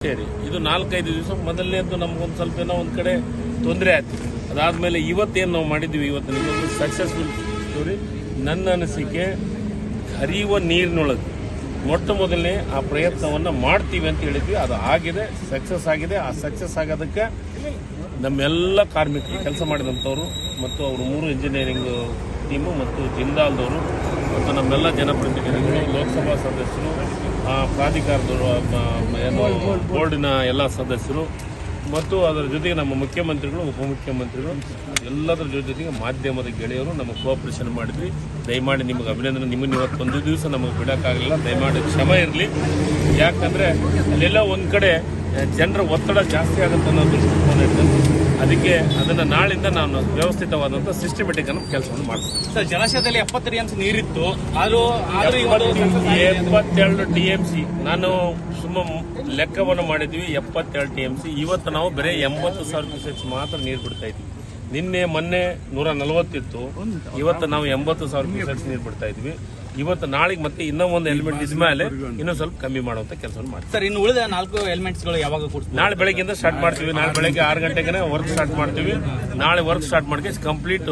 ಸೇರಿ ಇದು 4-5 ದಿವಸ ಮೊದಲನೇದ್ದು ನಮ್ಗೊಂದು ಸ್ವಲ್ಪ ಏನೋ ಒಂದು ಕಡೆ ತೊಂದರೆ ಆಯ್ತು. ಅದಾದ್ಮೇಲೆ ಇವತ್ತೇನು ನಾವು ಮಾಡಿದ್ವಿ, ಇವತ್ತು ಸಕ್ಸಸ್ಫುಲ್ ಸ್ಟೋರಿ. ನನ್ನ ಅನಿಸಿಕೆ ಹರಿಯುವ ನೀರಿನೊಳಗೆ ಮೊಟ್ಟ ಮೊದಲನೇ ಆ ಪ್ರಯತ್ನವನ್ನು ಮಾಡ್ತೀವಿ ಅಂತ ಹೇಳಿದ್ವಿ. ಅದು ಆಗಿದೆ, ಸಕ್ಸಸ್ ಆಗಿದೆ. ಆ ಸಕ್ಸಸ್ ಆಗೋದಕ್ಕೆ ನಮ್ಮೆಲ್ಲ ಕಾರ್ಮಿಕರು, ಕೆಲಸ ಮಾಡಿದಂಥವ್ರು ಮತ್ತು ಅವರು 3 ಇಂಜಿನಿಯರಿಂಗ್ ಟೀಮು ಮತ್ತು ಜಿಂದಾಲ್ದವರು ಮತ್ತು ನಮ್ಮೆಲ್ಲ ಜನಪ್ರತಿನಿಧಿಗಳು, ಲೋಕಸಭಾ ಸದಸ್ಯರು, ಪ್ರಾಧಿಕಾರದವರು, ಏನು ಬೋರ್ಡಿನ ಎಲ್ಲ ಸದಸ್ಯರು ಮತ್ತು ಅದರ ಜೊತೆಗೆ ನಮ್ಮ ಮುಖ್ಯಮಂತ್ರಿಗಳು, ಉಪಮುಖ್ಯಮಂತ್ರಿಗಳು, ಎಲ್ಲದರ ಜೊತೆಗೆ ಮಾಧ್ಯಮದ ಗೆಳೆಯರು ನಮಗೆ ಕೋಆಪರೇಷನ್ ಮಾಡಿದ್ವಿ. ದಯಮಾಡಿ ನಿಮಗೆ ಅಭಿನಂದನೆ. ನಿಮ್ಮನ್ನು ಇವತ್ತೊಂದು ದಿವಸ ನಮಗೆ ಬಿಡೋಕ್ಕಾಗಲಿಲ್ಲ, ದಯಮಾಡಿ ಕ್ಷಮೆ ಇರಲಿ. ಯಾಕಂದರೆ ಅಲ್ಲೆಲ್ಲ ಒಂದು ಕಡೆ ಜನರ ಒತ್ತಡ ಜಾಸ್ತಿ ಆಗುತ್ತೆ ಅನ್ನೋ ದೃಷ್ಟಿಕೋನ ಇರ್ತದೆ. ಅದಕ್ಕೆ ಅದನ್ನು ನಾಳಿಂದ ನಾನು ವ್ಯವಸ್ಥಿತವಾದಂಥ ಸಿಸ್ಟಮೆಟಿಕ್ ಅನ್ನೋ ಕೆಲಸವನ್ನು ಮಾಡ್ತೀನಿ. ಸರ್, ಜಲಾಶಯದಲ್ಲಿ 70 TMC ನೀರಿತ್ತು, ಆದರೂ 72 TMC ನಾನು ಲೆಕ್ಕವನ್ನು ಮಾಡಿದ್ವಿ. 72 TMC. ಇವತ್ತು ನಾವು ಬರೀ 80,000 ಕ್ಯೂಸೆಕ್ಸ್ ಮಾತ್ರ ನೀರು ಬಿಡ್ತಾ ಇದ್ವಿ. ಮೊನ್ನೆ 140 ಇತ್ತು. ಇವತ್ತು ನಾವು 80,000 ಕ್ಯೂಸೆಕ್ಸ್ ನೀರು ಬಿಡ್ತಾ ಇದ್ವಿ. ಇವತ್ತು ನಾಳೆಗೆ ಮತ್ತೆ ಇನ್ನೂ ಒಂದು ಎಲಿಮೆಂಟ್ ಇದ್ಮೇಲೆ ಇನ್ನೂ ಸ್ವಲ್ಪ ಕಮ್ಮಿ ಮಾಡುವಂತ ಕೆಲಸವನ್ನು ಮಾಡ್ತೀವಿ. ಸರ್, ಇನ್ನು ಉಳಿದ 4 ಎಲಿಮೆಂಟ್ಸ್ಗಳು ಯಾವಾಗ ಕೊಡ್ತೀವಿ? ನಾಳೆ ಬೆಳಗ್ಗೆಯಿಂದ ಸ್ಟಾರ್ಟ್ ಮಾಡ್ತೀವಿ. ನಾಳೆ ಬೆಳಗ್ಗೆ 6 ಗಂಟೆಗೆ ವರ್ಕ್ ಸ್ಟಾರ್ಟ್ ಮಾಡ್ತೀವಿ. ನಾಳೆ ವರ್ಕ್ ಸ್ಟಾರ್ಟ್ ಮಾಡಿ ಕಂಪ್ಲೀಟ್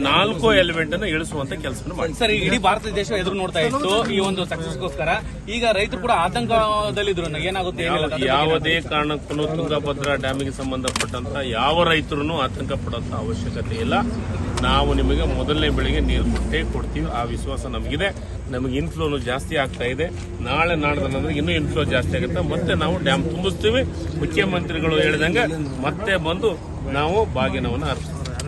4 ಎಲಿಮೆಂಟ್ ಅನ್ನು ಇಳಿಸುವಂತ ಕೆಲಸವನ್ನು ಮಾಡ್ತೀವಿ. ಸರ್, ಇಡೀ ಭಾರತ ದೇಶ ಎದುರು ನೋಡ್ತಾ ಇತ್ತು ಈ ಒಂದು ಸಕ್ಸಸ್ಗೋಸ್ಕರ. ಈಗ ರೈತರು ಕೂಡ ಆತಂಕದಲ್ಲಿದ್ರು, ಏನಾಗುತ್ತೆ ಯಾವುದೇ ಕಾರಣಕ್ಕೂ ತುಂಗಭದ್ರಾ ಡ್ಯಾಮಿಗೆ ಸಂಬಂಧಪಟ್ಟಂತ ಯಾವ ರೈತರು ಆತಂಕ ಪಡುವಂತ ಅವಶ್ಯಕತೆ ಇಲ್ಲ. ನಾವು ನಿಮಗೆ ಮೊದಲನೇ ಬೆಳೆಗೆ ನೀರು ಕೊಡ್ತೀವಿ. ಆ ವಿಶ್ವಾಸ ನಮಗಿದೆ. ನಮಗೆ ಇನ್ಫ್ಲೋನು ಜಾಸ್ತಿ ಆಗ್ತಾ ಇದೆ. ನಾಳೆ ನಾಡ್ದು ಇನ್ನೂ ಇನ್ಫ್ಲೋ ಜಾಸ್ತಿ ಆಗುತ್ತೆ. ಮತ್ತೆ ನಾವು ಡ್ಯಾಮ್ ತುಂಬಿಸ್ತೀವಿ. ಮುಖ್ಯಮಂತ್ರಿಗಳು ಹೇಳಿದಂಗೆ ಮತ್ತೆ ಬಂದು ನಾವು ಬಾಗಿನವನ್ನು ಅರ್ಪಿಸ್ತೀವಿ.